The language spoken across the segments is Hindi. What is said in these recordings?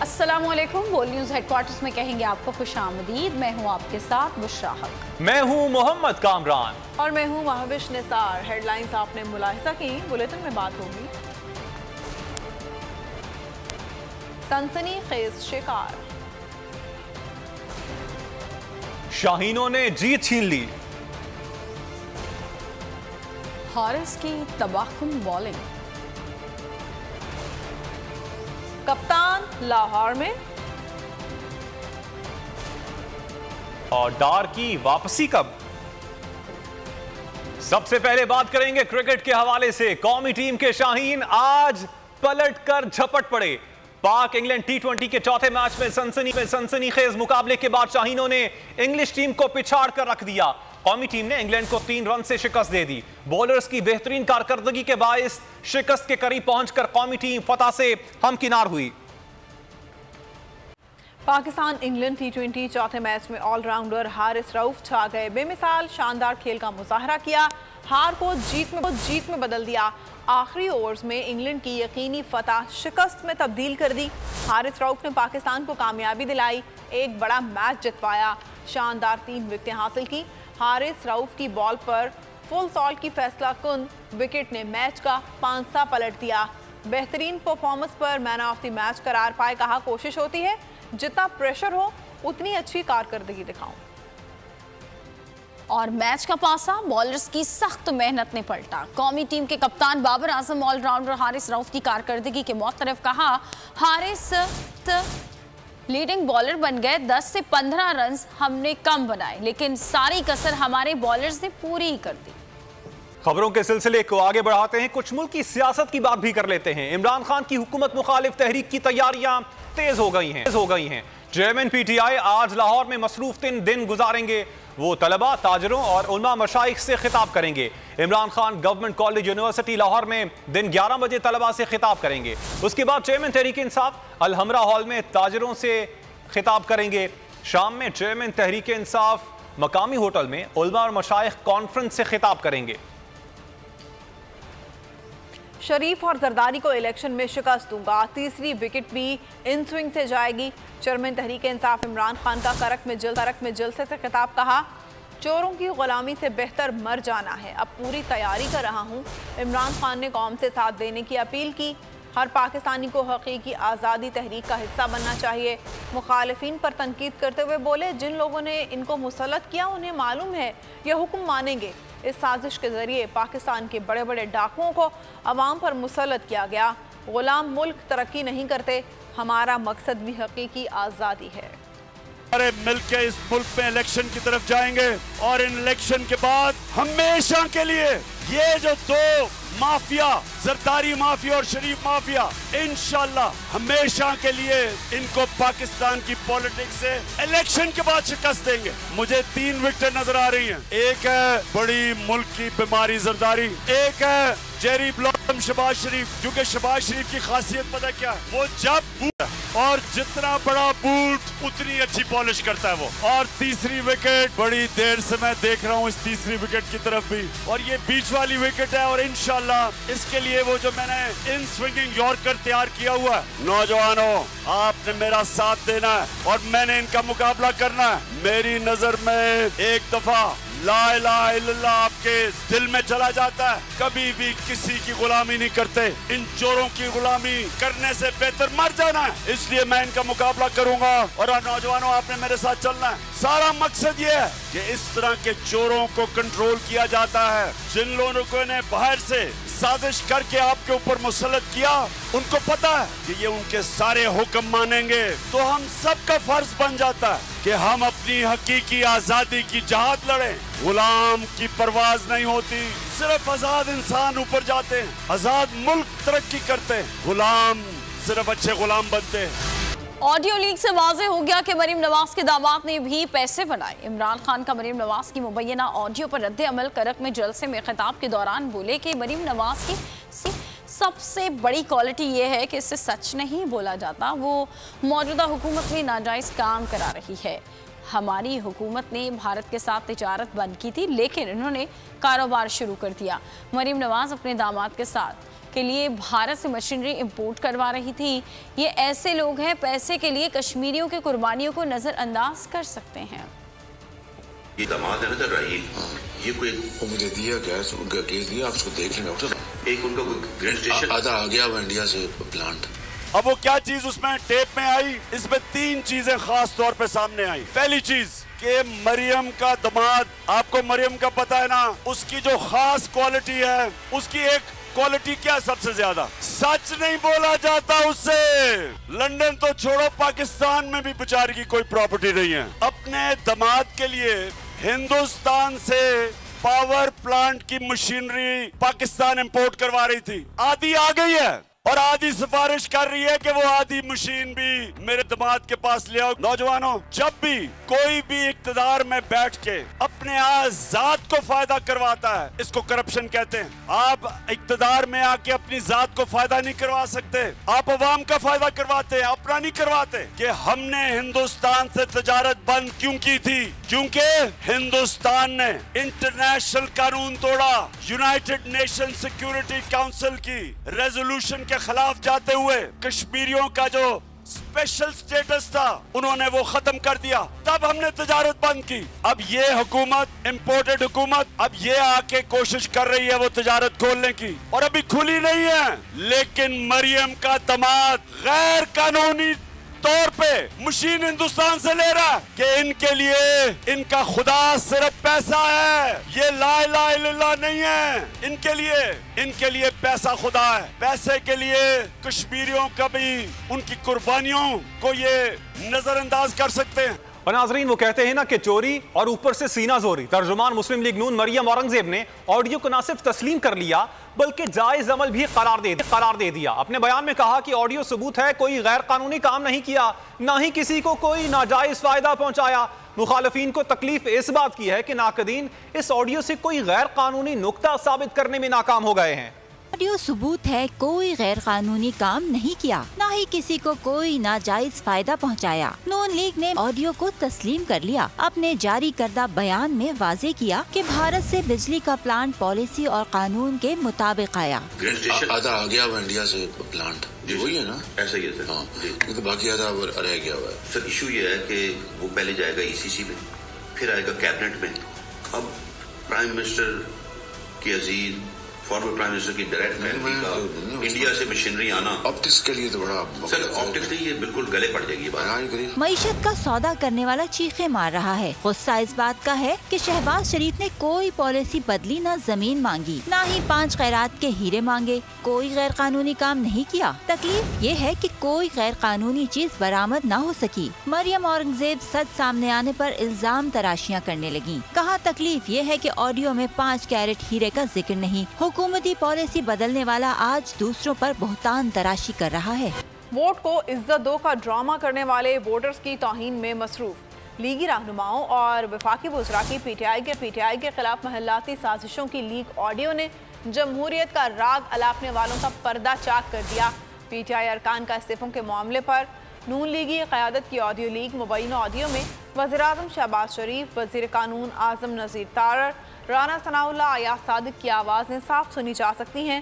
अस्सलामुअलैकुम। बोल न्यूज हेडक्वार्टर्स में कहेंगे आपको खुशामदीद। मैं हूं आपके साथ बुशरा हक। मैं हूं मोहम्मद कामरान और मैं हूं महविश निसार। हेडलाइंस आपने मुलाहिजा की, बुलेटिन में बात होगी। सनसनीखेज शिकार, शाहीनों ने जीत छीन ली, हारिस की तबाहकुन बॉलिंग, कप्तान लाहौर में, और डार की वापसी कब। सबसे पहले बात करेंगे क्रिकेट के हवाले से। कौमी टीम के शाहीन आज पलटकर झपट पड़े। पाक इंग्लैंड टी20 के चौथे मैच में सनसनीखेज मुकाबले के बाद शाहीनों ने इंग्लिश टीम को पिछाड़ कर रख दिया। कौमी टीम ने इंग्लैंड को 3 रन से शिकस्त दे दी। बॉलर्स की बेहतरीन कारकर्दगी के बायस शिकस्त के करीब पहुंचकर कौमी टीम फतह से हमकिनार हुई। पाकिस्तान इंग्लैंड टी20 चौथे मैच में ऑलराउंडर हारिस रऊफ छा गए। बेमिसाल शानदार खेल का मुजाहरा किया, हार को जीत में बदल दिया। आखिरी ओवर्स में इंग्लैंड की यकीनी फतह शिकस्त में तब्दील कर दी। हारिस रऊफ ने पाकिस्तान को कामयाबी दिलाई, एक बड़ा मैच जितवाया। शानदार 3 विकेटें हासिल की। हारिस रऊफ की बॉल पर फुल सॉल्ट की फैसला कुन विकेट ने मैच का पांसा पलट दिया। बेहतरीन परफॉर्मेंस पर मैन ऑफ द मैच करार पाए। कहा, कोशिश होती है जितना प्रेशर हो उतनी अच्छी कारकर्दगी दिखाऊं। और मैच का पासा बॉलर्स की सख्त मेहनत ने पलटा। कौमी टीम के कप्तान बाबर आजम ऑलराउंडर हारिस रऊफ की कारकर्दगी के मुतरफ कहा, हारिस लीडिंग बॉलर बन गए। 10 से 15 रन हमने कम बनाए, लेकिन सारी कसर हमारे बॉलर्स ने पूरी ही कर दी। खबरों के सिलसिले को आगे बढ़ाते हैं, कुछ मुल्क की सियासत की बात भी कर लेते हैं। इमरान खान की हुकूमत मुखालिफ तहरीक की तैयारियां तेज हो गई हैं। चेयरमैन पीटीआई आज लाहौर में मसरूफ दिन गुजारेंगे। वो तलबा, ताजरों और उलमा मशाइख से खिताब करेंगे। Imran Khan government college university Lahore में दिन 11 बजे तलबा से खिताब करेंगे। उसके बाद चेयरमैन तहरीक इंसाफ अलहमरा हॉल में ताजरों से खिताब करेंगे। शाम में चेयरमैन तहरीक इंसाफ मकामी होटल में उलमा और मशाइख कॉन्फ्रेंस से खिताब करेंगे। शरीफ और जरदारी को इलेक्शन में शिकस्त दूंगा, तीसरी विकेट भी इन स्विंग से जाएगी। चेयरमैन तहरीक इंसाफ इमरान खान का करक में जलसे से खिताब। कहा, चोरों की गुलामी से बेहतर मर जाना है, अब पूरी तैयारी कर रहा हूं। इमरान खान ने कौम से साथ देने की अपील की। हर पाकिस्तानी को हकीकी आज़ादी तहरीक का हिस्सा बनना चाहिए। मुखालिफिन पर तनकीद करते हुए बोले, जिन लोगों ने इनको मुसल्लत किया उन्हें मालूम है ये हुक्म मानेंगे। इस साजिश के जरिए पाकिस्तान के बड़े बड़े डाकुओं को अवाम पर मुसल्लत किया गया। गुलाम मुल्क तरक्की नहीं करते, हमारा मकसद भी हकीकी आज़ादी है। अरे मिलके इस मुल्क में इलेक्शन की तरफ जाएंगे और इन इलेक्शन के बाद हमेशा के लिए ये जो 2 माफिया, जरदारी माफिया और शरीफ माफिया, इंशाल्लाह हमेशा के लिए इनको पाकिस्तान की पॉलिटिक्स से इलेक्शन के बाद शिकस्त देंगे। मुझे 3 विकेट नजर आ रही हैं। एक है बड़ी मुल्क की बीमारी जरदारी, एक है जेरी ब्लॉसम शहबाज शरीफ, क्योंकि शहबाज शरीफ की खासियत पता क्या है, वो जब बूट और जितना बड़ा बूट उतनी अच्छी पॉलिश करता है वो। और तीसरी विकेट बड़ी देर से मैं देख रहा हूँ इस तीसरी विकेट की तरफ भी, और ये बीच वाली विकेट है। और इंशाल्लाह इसके लिए वो जो मैंने इन स्विंगिंग यॉर्कर तैयार किया हुआ है, नौजवानों आपने मेरा साथ देना है और मैंने इनका मुकाबला करना है। मेरी नजर में एक दफा ला इलाहा इल्लल्लाह आपके दिल में चला जाता है, कभी भी किसी की गुलामी नहीं करते। इन चोरों की गुलामी करने से बेहतर मर जाना है। इसलिए मैं इनका मुकाबला करूंगा। और नौजवानों आपने मेरे साथ चलना है। सारा मकसद ये है कि इस तरह के चोरों को कंट्रोल किया जाता है। जिन लोगों ने बाहर से साजिश करके आपके ऊपर मुसल्लत किया, उनको पता है कि ये उनके सारे हुक्म मानेंगे। तो हम सबका फर्ज बन जाता है कि हम अपनी हकीकी आजादी की जहाद लड़ें। गुलाम की परवाज नहीं होती, सिर्फ आजाद इंसान ऊपर जाते हैं, आजाद मुल्क तरक्की करते हैं, गुलाम सिर्फ अच्छे गुलाम बनते हैं। ऑडियो लीक से वाज़ेह हो गया कि मरीम नवाज के दामाद ने भी पैसे बनाए। इमरान खान का मरीम नवाज की मुबैना ऑडियो पर रद्द अमल करक में जलसे में खिताब के दौरान बोले कि मरीम नवाज की सबसे बड़ी क्वालिटी ये है कि इससे सच नहीं बोला जाता। वो मौजूदा हुकूमत में नाजायज़ काम करा रही है। हमारी हुकूमत ने भारत के साथ तिजारत बंद की थी, लेकिन इन्होंने कारोबार शुरू कर दिया। मरीम नवाज अपने दामाद के साथ के लिए भारत से मशीनरी इंपोर्ट करवा रही थी। ये ऐसे लोग हैं पैसे के लिए कश्मीरियों की कुर्बानियों को नजरअंदाज कर सकते हैं। ये दामाद है ना सर राहील, ये कोई मुझे दिया गैस उनका केस दिया, आप उसको देख लेंगे डॉक्टर। एक उनका ग्रेड स्टेशन आधा आ गया वो इंडिया से प्लांट। अब वो क्या चीज उसमें टेप में आई, इसमें 3 चीजें खास तौर पे सामने आई। पहली चीज कि मरियम का दामाद, आपको मरियम का पता है ना, उसकी जो खास क्वालिटी है, उसकी एक क्वालिटी क्या सबसे ज्यादा, सच नहीं बोला जाता उससे। लंदन तो छोड़ो, पाकिस्तान में भी बेचारी की कोई प्रॉपर्टी नहीं है। अपने दामाद के लिए हिंदुस्तान से पावर प्लांट की मशीनरी पाकिस्तान इंपोर्ट करवा रही थी। आधी आ गई है और आधी सिफारिश कर रही है कि वो आधी मशीन भी मेरे दामाद के पास ले आओ। नौजवानों, जब भी कोई भी इक्तदार में बैठ के अपने जात को फायदा करवाता है, इसको करप्शन कहते हैं। आप इक्तदार में आके अपनी जात को फायदा नहीं करवा सकते, आप अवाम का फायदा करवाते हैं, अपना नहीं करवाते। कि हमने हिंदुस्तान से तजारत बंद क्यों की थी? क्योंकि हिंदुस्तान ने इंटरनेशनल कानून तोड़ा, यूनाइटेड नेशन सिक्योरिटी काउंसिल की रेजोल्यूशन के खिलाफ जाते हुए कश्मीरियों का जो स्पेशल स्टेटस था उन्होंने वो खत्म कर दिया। तब हमने तजारत बंद की। अब ये हुकूमत, इंपोर्टेड हुकूमत, अब ये आके कोशिश कर रही है वो तजारत खोलने की, और अभी खुली नहीं है। लेकिन मरियम का दामाद गैर कानूनी तौर पे मशीन हिंदुस्तान से ले रहा है कि इनके लिए इनका खुदा सिर्फ पैसा है, ये ला इलाहा इल्लल्लाह नहीं है। इनके लिए पैसा खुदा है। पैसे के लिए कश्मीरियों का भी उनकी कुर्बानियों को ये नजरअंदाज कर सकते हैं। और नाजरीन, वो कहते हैं ना कि चोरी और ऊपर से सीना जोरी। तर्जुमान मुस्लिम लीग नून मरियम औरंगजेब ने ऑडियो को न सिर्फ तस्लीम कर लिया बल्कि जायज अमल भी करार दे दिया। अपने बयान में कहा कि ऑडियो सबूत है, कोई गैर कानूनी काम नहीं किया, ना ही किसी को कोई नाजायज फायदा पहुंचाया। मुखालिफिन को तकलीफ इस बात की है कि नाकदीन इस ऑडियो से कोई गैर कानूनी नुक्ता साबित करने में नाकाम हो गए हैं। ऑडियो सबूत है, कोई गैर कानूनी काम नहीं किया, ना ही किसी को कोई नाजायज फायदा पहुंचाया। नून लीग ने ऑडियो को तस्लीम कर लिया। अपने जारी करदा बयान में वाजे किया कि भारत से बिजली का प्लांट पॉलिसी और कानून के मुताबिक आया। आधा आ गया वो इंडिया से प्लांट, वही है ना? ऐसा ही है सर। हाँ, तो बाकी आधा रह गया हुआ है। सर इशू ये है कि वो पहले जाएगा ECC में, फिर आएगा कैबिनेट में। अब प्राइम मिनिस्टर की अजीज, फॉर्मर प्राइम मिनिस्टर की डायरेक्ट का इंडिया से मशीनरी आना ऑप्टिक्स के लिए तो बड़ा सर, ऑप्टिक्स नहीं, ये बिल्कुल गले पड़ जाएगी बात। मईशत का सौदा करने वाला चीखे मार रहा है। गुस्सा इस बात का है कि शहबाज शरीफ ने कोई पॉलिसी बदली, ना जमीन मांगी, ना ही 5 खैरात के हीरे मांगे, कोई गैर कानूनी काम नहीं किया। तकलीफ ये है कि कोई गैर कानूनी चीज बरामद न हो सकी। मरियम औरंगजेब सच सामने आने पर इल्जाम तराशियां करने लगी। कहा तकलीफ ये है कि ऑडियो में 5 कैरेट हीरे का जिक्र नहीं। हुकूमती पॉलिसी बदलने वाला आज दूसरों पर बहुतान तराशी कर रहा है। वोट को इज्जत दो का ड्रामा करने वाले वोटर्स की तौहीन में मसरूफ लीगी रहनुमाओं और वफाकी वज़रा की पीटीआई के खिलाफ महल्लाती साजिशों की लीक ऑडियो ने जमहूरियत का राग अलापने वालों का पर्दा चाक कर दिया। पीटीआई अरकान का इस्तीफों के मामले पर नून लीगी क़यादत की ऑडियो लीक मुबैना ऑडियो में वज़ीर-ए-आज़म शहबाज शरीफ, वज़ीर कानून आज़म नज़ीर तारर, राना सनाउल्लाह, अयाज सादिक की आवाज़ें साफ सुनी जा सकती हैं।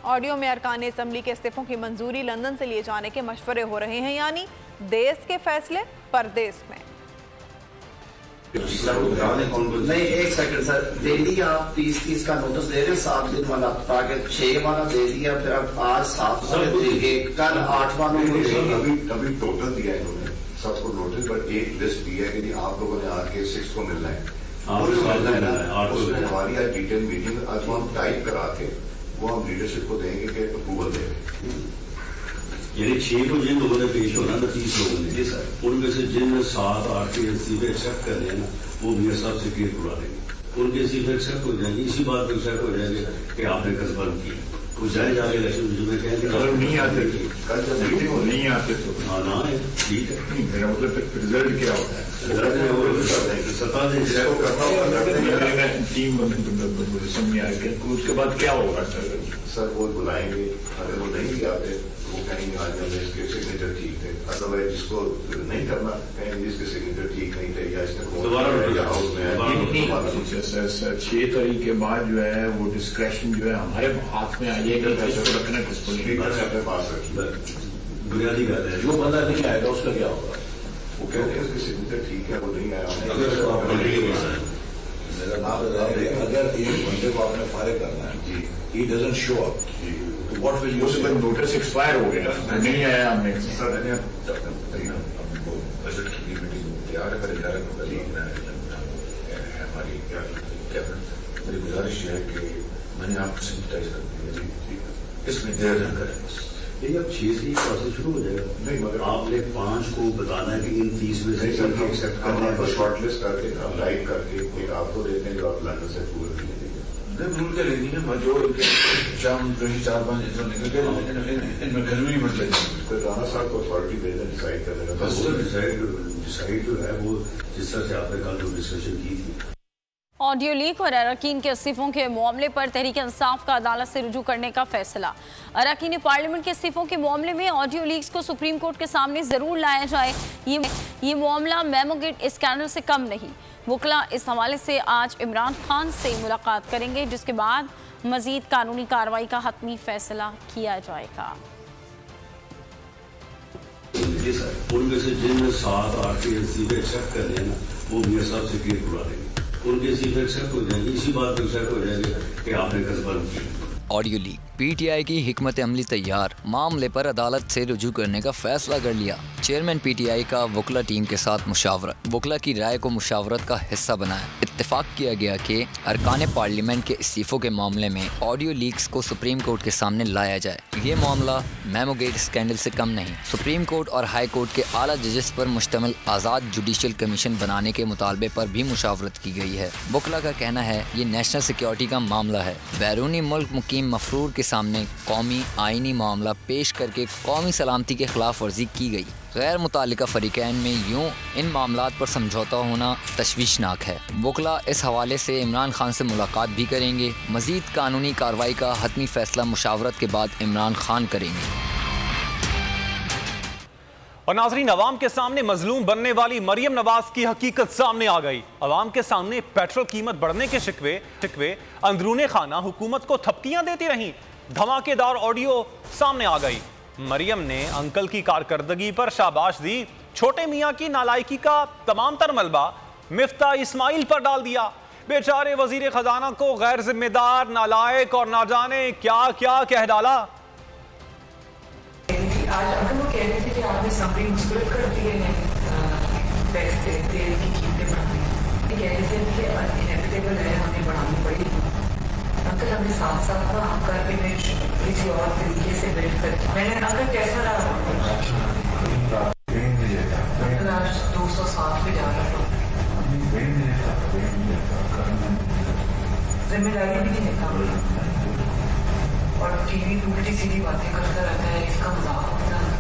ऑडियो में अरकान असम्बली के इस्तीफों की मंजूरी लंदन से लिए जाने के मशवरे हो रहे हैं, यानी देश के फैसले परदेश में। नहीं, एक सेकंड सर, डेली आप 30 का नोटिस दे रहे हैं, 7 दिन वाला, टारगेट 6 वाला दे दिया, फिर आप आज 7 वाले देंगे, कल 8 वालों को देंगे। अभी टोटल दिया है इन्होंने सबको नोटिस, पर एक लिस्ट दी है कि आप लोगों ने आके 6 को मिलना है, उसमें हमारी आज डिटेल मीटिंग, आज हम टाइप करा के वो हम लीडरशिप को देंगे कि अप्रूवल देंगे। यानी 6 को जिन लोगों ने पेश होना ना 30 लोगों ने, जी सर, उनमें से जिन 7, 8 के सीधे एक्सेप्ट कर रहे हैं ना, वो भी साहब से क्लियर करवा देंगे। उनके सीधे एक्सेप्ट हो जाएंगे, इसी बात पर एक्सेप्ट हो जाएंगे कि आपने कसबन की। वो जाए जाके इलेक्शन में कहेंगे नहीं आते, कल जब मीटिंग हो नहीं आते तो हाँ ना है, ठीक है। मेरा मतलब रिजल्ट क्या होता है? टीम समझ आ गया, उसके बाद क्या होगा सर? वो बुलाएंगे, अगर वो नहीं भी आते वो कहेंगे आज हमने इसके सिग्नेचर ठीक है, मतलब है जिसको नहीं करना, कहीं इसके सिग्नेचर ठीक नहीं थे या इसने 6 तारीख के बाद जो है वो डिस्क्रेशन जो है हमारे हाथ में आई है कि किसको रखना किसको नहीं अपने पास रखिए। बुनियादी बात है, जो बंदा नहीं आएगा उसका क्या होगा? वो कहते हैं उसके सिग्नेचर ठीक है, वो नहीं आया। अगर एक बंदे को आपने फारिग करना है जी, he doesn't show up, तो what will you say? Notice expire हो गया, नहीं आया हमने। सर बजट की मीटिंग तैयार है, 11 को हमारी कैबिनेट। मेरी गुजारिश है कि मैंने आपको सिंपटाइज कर दिया, इसमें देर न करें। नहीं, अब 6 से प्रोसेस शुरू हो जाएगा। नहीं, मगर आपने 5 को बताना है कि इन 30 में से एक्सेप्ट करना है, शॉर्ट लिस्ट करके लाइक करके एक आपको देते हैं जो आप लंदन से अप्रूवल के लिए देंगे। भूल के लेनी है जो शाम 4-5 निकल गए, इनमें गर्मी बढ़ जाएगी। तो राणा साहब को अथॉरिटी भेजना डिसाइड कर देगा। डिसाइड जो है वो जिस तरह से आपने कल जो डिस्कशन की थी। ऑडियो लीक और अरकान के इस्तीफों के मामले पर तहरीक इंसाफ का अदालत से रुजू करने का फैसला। अरकान पार्लियामेंट के इस्तीफों के मामले में ऑडियो लीक्स को सुप्रीम कोर्ट के सामने जरूर लाया जाए। ये मामला मेमोगेट स्कैंडल से कम नहीं। वकला इस हवाले से आज इमरान खान से मुलाकात करेंगे, जिसके बाद मजीद कानूनी कार्रवाई का हतमी फैसला किया जाएगा। उनमें से जिन 7-8 के इस्तीफे एक्सेप्ट कर रहे हैं वो भी साहब से क्लियर करवा देंगे, उनके इस्तीफे एक्सेप्ट हो जाएंगे। इसी बात पर एक्सेप्ट हो जाएंगे कि आपने कंफर्म किया। ऑडियो लीक, पीटीआई की हिकमत अमली तैयार, मामले पर अदालत से रुजू करने का फैसला कर लिया। चेयरमैन पीटीआई का वकला टीम के साथ मुशावरत, वकला की राय को मुशावरत का हिस्सा बनाया। इत्तेफाक किया गया कि अरकान पार्लियामेंट के इस्तीफों के मामले में ऑडियो लीक्स को सुप्रीम कोर्ट के सामने लाया जाए। ये मामला मेमोगेट स्कैंडल से कम नहीं। सुप्रीम कोर्ट और हाई कोर्ट के आला जजेस पर मुश्तमिल आज़ाद जुडिशल कमीशन बनाने के मुतालबे पर भी मुशावरत की गई है। वकला का कहना है ये नेशनल सिक्योरिटी का मामला है। बैरूनी मुल्क मुकीम मफरूर के सामने कौमी आइनी मामला पेश करके कौमी सलामती के खिलाफ वर्जी की गई। गैर मुतालिका फरीकैन में यूं इन मामलात पर समझौता होना तशवीशनाक है। वकला इस हवाले से इमरान खान से मुलाकात भी करेंगे। मजीद कानूनी कार्रवाई का हतमी फैसला मुशावरत के बाद इमरान खान करेंगे। और नाज़रीन, अवाम के सामने मजलूम बनने वाली मरियम नवाज की हकीकत सामने आ गई। अवाम के सामने पेट्रोल कीमत बढ़ने के शिकवे अंदरूने खाना हुकूमत को थपकियां देती रहीं। धमाकेदार ऑडियो सामने आ गई। मरियम ने अंकल की कारकर्दगी पर शाबाश दी। छोटे मियाँ की नालायकी का तमाम तर मलबा मिफ्ता इस्माइल पर डाल दिया। बेचारे वजीर खजाना को गैर जिम्मेदार, नालायक और ना जाने क्या क्या कह डाला। आज अगर वो कह रहे थे कि आपने समरी मुस्कुरात कर दिए हैं, पैसे तेल की कीमतें बढ़ाई, कह रहे थे कि इनएविटेबल है, हमें बढ़ानी पड़ेगी। अंकल हमने साथ साथ ना आपका इमेज किसी और तरीके से बिल्ड कर। मैंने अंकल कैसा रहा? 207 पे जा रहा था। जिम्मेदारी भी नहीं लेता और टीवी उल्टी सीधी बातें करता रहता है। इसका मजाक होता है।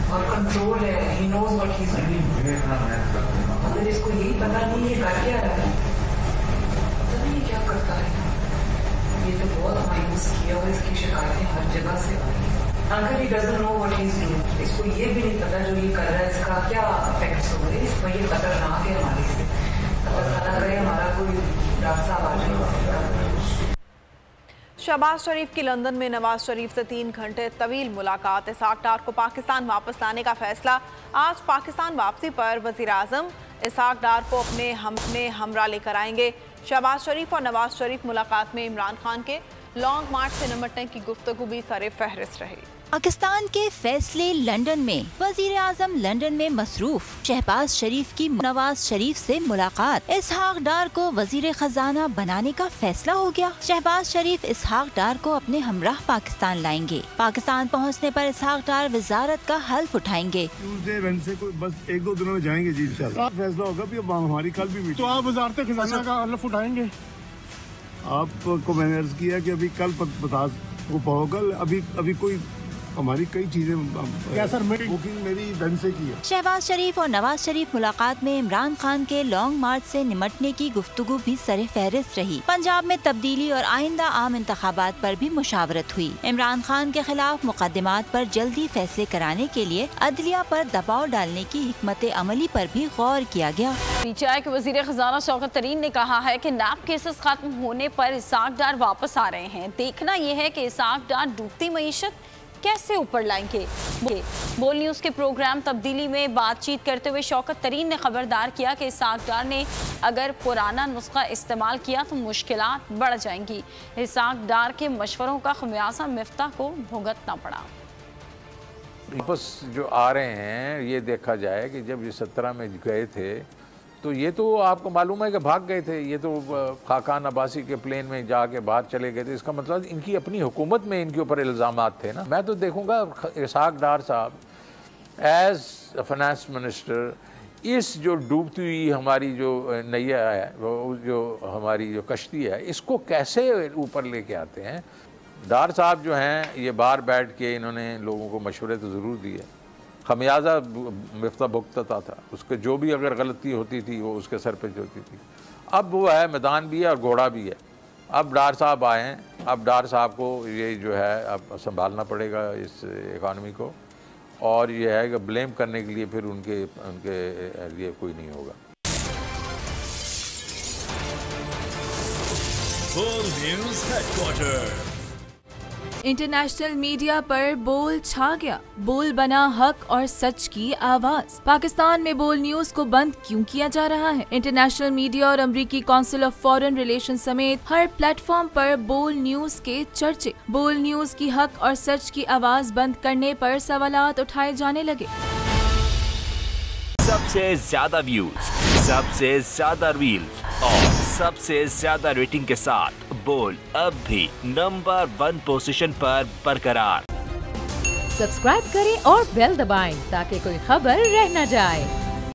और कंट्रोल है, he knows what he is doing. अगर इसको यही पता नहीं है कर क्या रहा है, पता नहीं क्या करता है। ये तो बहुत मायूस किया और इसकी शिकायतें हर जगह से आ रही है। Uncle he doesn't know what he is doing. इसको ये भी नहीं पता जो ये कर रहा है इसका क्या इफेक्ट्स हो रहे हैं। इसमें ये खतरनाक है हमारे लिए। अगर खाना करे हमारा कोई डॉक्टर साहब आ जाए। शहबाज शरीफ की लंदन में नवाज शरीफ से 3 घंटे तवील मुलाकात। इसहाक डार को पाकिस्तान वापस लाने का फैसला। आज पाकिस्तान वापसी पर वजीर आजम इसहाक डार को अपने हमरा लेकर आएंगे। शहबाज शरीफ और नवाज शरीफ मुलाकात में इमरान खान के लॉन्ग मार्च से निपटने की गुफ्तगू भी सरे फहरिस्त रही। पाकिस्तान के फैसले लंदन में, वजीर आजम लंदन में मसरूफ। शहबाज शरीफ की नवाज शरीफ से मुलाकात। इसहाक डार को वजीर खजाना बनाने का फैसला हो गया। शहबाज शरीफ इसहाक डार को अपने हमराह पाकिस्तान लाएंगे। पाकिस्तान पहुंचने पर इसहाक डार वजारत का हल्फ उठाएंगे। ट्यूसडे वेडनेसडे को बस 1-2 दिनों में जाएंगे जी इंशाल्लाह। फैसला होगा भी हमारी कल भी मीटिंग, तो आप वजारत खजाना का हल्फ उठाएंगे। आपको मैंने अर्ज किया कि अभी कल बता वो होगा। अभी कोई हमारी कई चीजें सर बुकिंग मेरी धन से की है। शहबाज शरीफ और नवाज शरीफ मुलाकात में इमरान खान के लॉन्ग मार्च से निमटने की गुफ्तगू भी सरे फहरिस्त रही। पंजाब में तब्दीली और आइंदा आम इंतखाबात पर भी मुशावरत हुई। इमरान खान के खिलाफ मुकदमात पर जल्दी फैसले कराने के लिए अदलिया पर दबाव डालने की हिकमत अमली पर भी गौर किया गया। पीटीआई के वजीर खजाना शौकत तरीन ने कहा है कि नैब केसेस खत्म होने पर इसाक डार वापस आ रहे हैं। देखना यह है कि इसाक डार डूबती मईशत कैसे ऊपर लाएंगे। बोल न्यूज के प्रोग्राम तब्दीली में बातचीत करते हुए शौकत तरीन ने खबरदार किया कि इसाक डार ने अगर पुराना नुस्खा इस्तेमाल किया तो मुश्किलात बढ़ जाएंगी। इसाक डार के मशवरों का खमियाजा मिफ्ता को भुगतना पड़ा। वापस जो आ रहे हैं ये देखा जाए कि जब ये 17 में गए थे तो ये तो आपको मालूम है कि भाग गए थे। ये तो खाकान अब्बासी के प्लेन में जाके बाहर चले गए थे। इसका मतलब इनकी अपनी हुकूमत में इनके ऊपर इल्ज़ामात थे ना। मैं तो देखूंगा इसाक डार साहब एज फाइनेंस मिनिस्टर इस जो डूबती हुई हमारी जो नैया है, वो जो हमारी जो कश्ती है, इसको कैसे ऊपर लेके आते हैं। डार साहब जो हैं ये बाहर बैठ के इन्होंने लोगों को मशवरे तो ज़रूर दिए। खमियाजा मिफ्ता भुगतता था। उसके जो भी अगर गलती होती थी वो उसके सर पे होती थी। अब वो है, मैदान भी है और घोड़ा भी है। अब डार साहब आए हैं। अब डार साहब को ये जो है अब संभालना पड़ेगा इस इकानमी को, और ये है कि ब्लेम करने के लिए फिर उनके लिए कोई नहीं होगा। बोल न्यूज़ हेडक्वार्टर। इंटरनेशनल मीडिया पर बोल छा गया। बोल बना हक और सच की आवाज। पाकिस्तान में बोल न्यूज को बंद क्यों किया जा रहा है? इंटरनेशनल मीडिया और अमेरिकी काउंसिल ऑफ फॉरेन रिलेशन समेत हर प्लेटफॉर्म पर बोल न्यूज के चर्चे। बोल न्यूज की हक और सच की आवाज बंद करने पर सवालात उठाए जाने लगे। सबसे ज्यादा व्यूज, सबसे ज्यादा रील्स और सबसे ज्यादा रेटिंग के साथ बोल अब भी नंबर 1 पोजीशन पर बरकरार। सब्सक्राइब करें और बेल दबाएं ताकि कोई खबर रह न जाए।